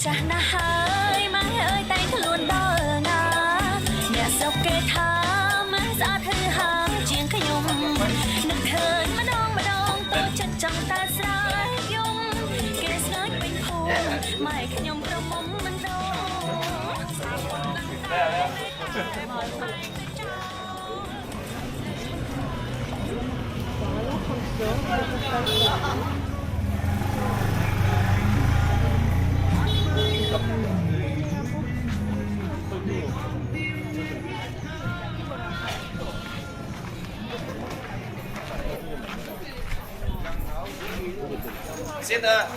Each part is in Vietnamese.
ចាស់ណាស់ហើយម៉ែអើយតែខ្លួនដល់ណាអ្នកស្រុកគេថាម៉ែស្អាតហឺហាជាងខ្ញុំនឹកឃើញម្ដងតូចចិត្តចង់តែស្រែកយំគេស្ងាត់ពេញភូមិម៉ែខ្ញុំក្រមុំមិនដូរSee the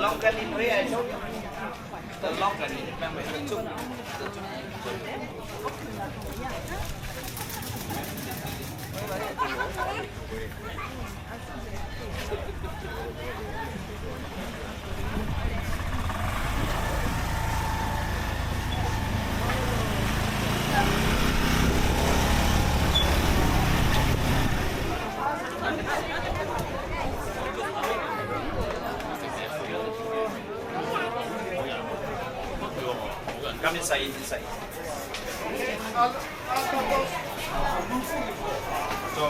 long canning way I showed you? The long canning, remember the chung. Come inside, inside. So,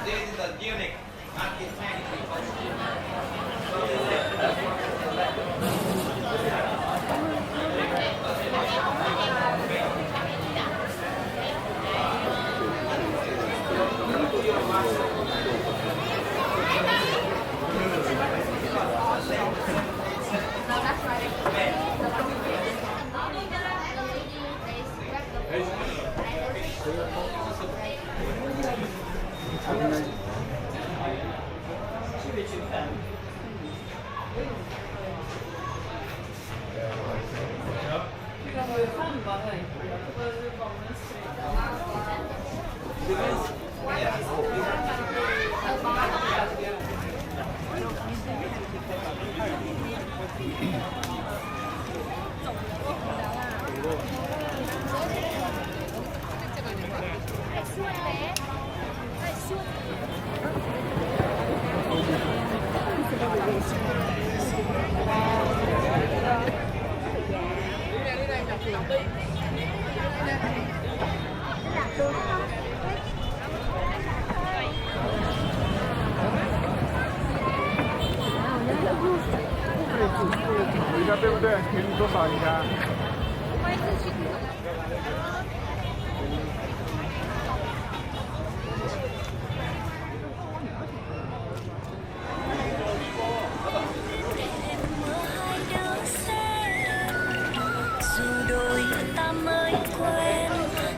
this is the unique architect.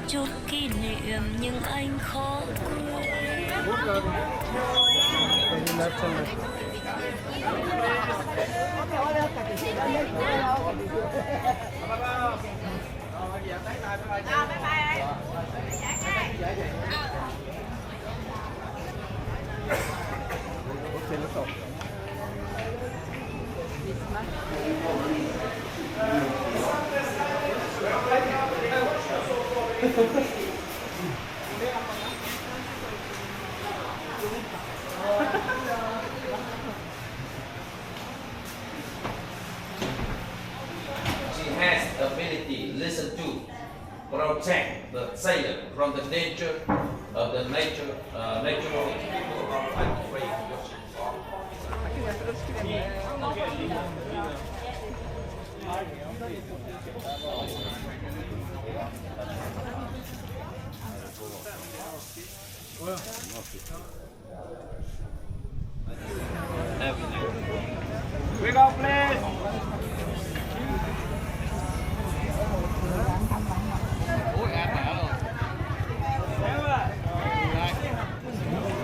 Chút kỷ niệm nhưng anh khó quên. She has the ability to listen to, protect the sailor from the danger of the natural We go, please. Hoi An rồi.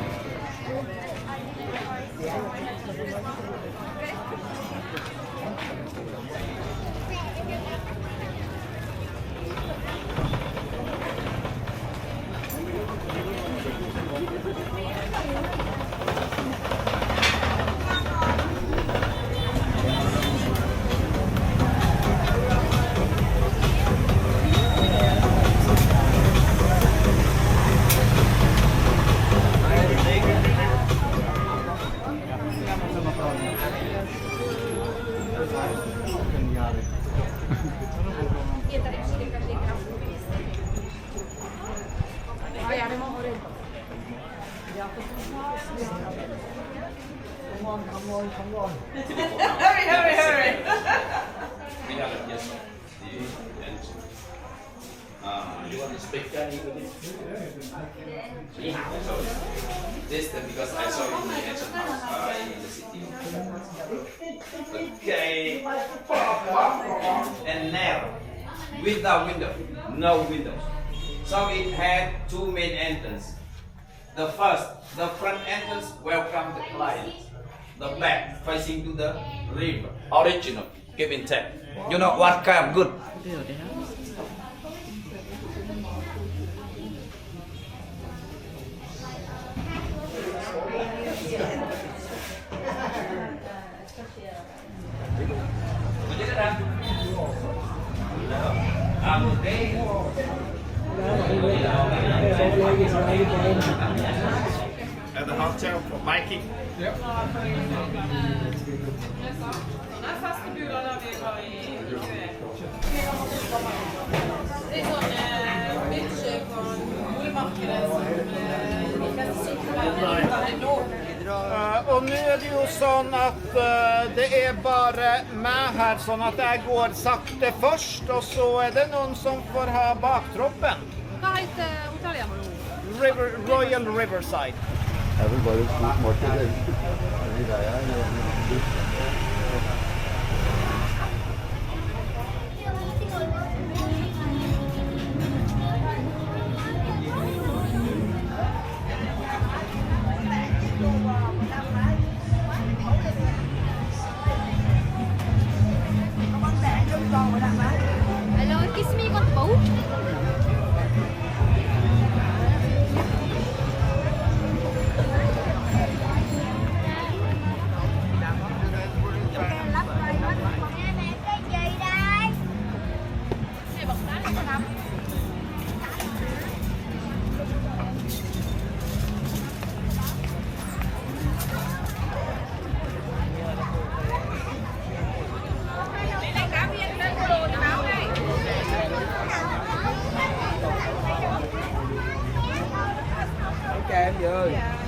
Hurry. We have a yes, the engine. You want to speak Chinese with it? Yeah. So this because I saw it in the ancient house in the city. Okay. And narrow, without window, no windows. So it had two main entrances. The first, the front entrance welcome the client. The back facing to the river. Original, keep intact. You know what kind of good? And the hotel for biking. Den här fasta bulan har vi var i Det är sån bitch från Olmarknaden som vi kan cykla. Og nå er det jo sånn at det er bare meg her, sånn at jeg går sakte først, og så er det noen som får ha baktroppen. Hva heter hotellet nå? Royal Riverside. Det er vel bare et stort marked. Det er jeg. Hello, kiss me con boat. Em ơi.